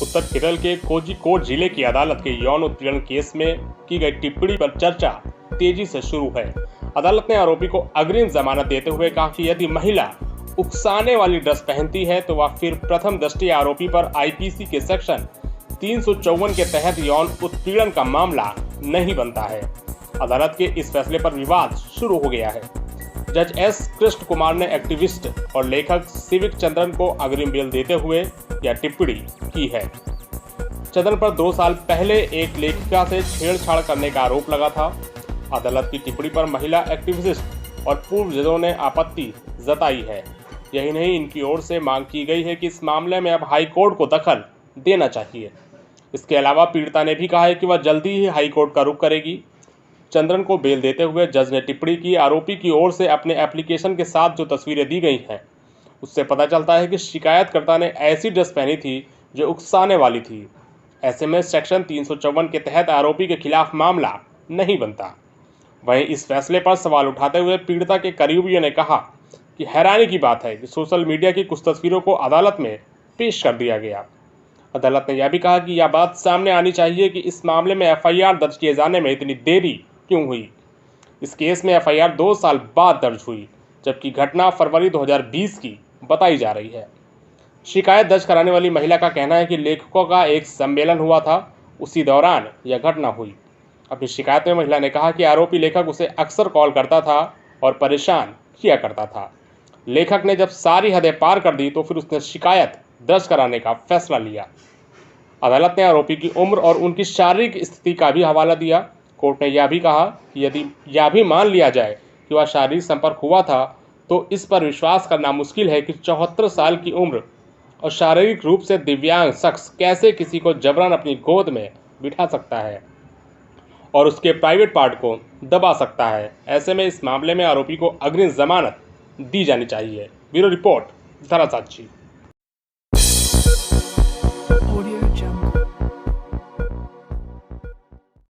उत्तर केरल के कोझिकोड जिले की अदालत के यौन उत्पीड़न केस में की गई टिप्पणी पर चर्चा तेजी से शुरू है। अदालत ने आरोपी को अग्रिम जमानत देते हुए कहा कि यदि महिला उकसाने वाली ड्रेस पहनती है तो वह फिर प्रथम दृष्टया आरोपी पर आईपीसी के सेक्शन 354 के तहत यौन उत्पीड़न का मामला नहीं बनता है। अदालत के इस फैसले पर विवाद शुरू हो गया है। जज एस कृष्ण कुमार ने एक्टिविस्ट और लेखक सिविक चंद्रन को अग्रिम बेल देते हुए यह टिप्पणी की है। चंद्रन पर 2 साल पहले एक लेखिका से छेड़छाड़ करने का आरोप लगा था। अदालत की टिप्पणी पर महिला एक्टिविस्ट और पूर्व जजों ने आपत्ति जताई है। यही नहीं, इनकी ओर से मांग की गई है कि इस मामले में अब हाईकोर्ट को दखल देना चाहिए। इसके अलावा पीड़िता ने भी कहा है कि वह जल्दी ही हाईकोर्ट का रुख करेगी। चंद्रन को बेल देते हुए जज ने टिप्पणी की, आरोपी की ओर से अपने एप्लीकेशन के साथ जो तस्वीरें दी गई हैं उससे पता चलता है कि शिकायतकर्ता ने ऐसी ड्रेस पहनी थी जो उकसाने वाली थी। ऐसे में सेक्शन 354 के तहत आरोपी के खिलाफ मामला नहीं बनता। वहीं इस फैसले पर सवाल उठाते हुए पीड़िता के करीबियों ने कहा कि हैरानी की बात है कि सोशल मीडिया की कुछ तस्वीरों को अदालत में पेश कर दिया गया। अदालत ने यह भी कहा कि यह बात सामने आनी चाहिए कि इस मामले में एफआईआर दर्ज किए जाने में इतनी देरी क्यों हुई। इस केस में एफआईआर 2 साल बाद दर्ज हुई, जबकि घटना फरवरी 2020 की बताई जा रही है। शिकायत दर्ज कराने वाली महिला का कहना है कि लेखकों का एक सम्मेलन हुआ था, उसी दौरान यह घटना हुई। अपनी शिकायत में महिला ने कहा कि आरोपी लेखक उसे अक्सर कॉल करता था और परेशान किया करता था। लेखक ने जब सारी हदें पार कर दी तो फिर उसने शिकायत दर्ज कराने का फैसला लिया। अदालत ने आरोपी की उम्र और उनकी शारीरिक स्थिति का भी हवाला दिया। कोर्ट ने यह भी कहा कि यदि यह भी मान लिया जाए कि वह शारीरिक संपर्क हुआ था तो इस पर विश्वास करना मुश्किल है कि 74 साल की उम्र और शारीरिक रूप से दिव्यांग शख्स कैसे किसी को जबरन अपनी गोद में बिठा सकता है और उसके प्राइवेट पार्ट को दबा सकता है। ऐसे में इस मामले में आरोपी को अग्रिम जमानत दी जानी चाहिए। ब्यूरो रिपोर्ट, धरा साक्षी।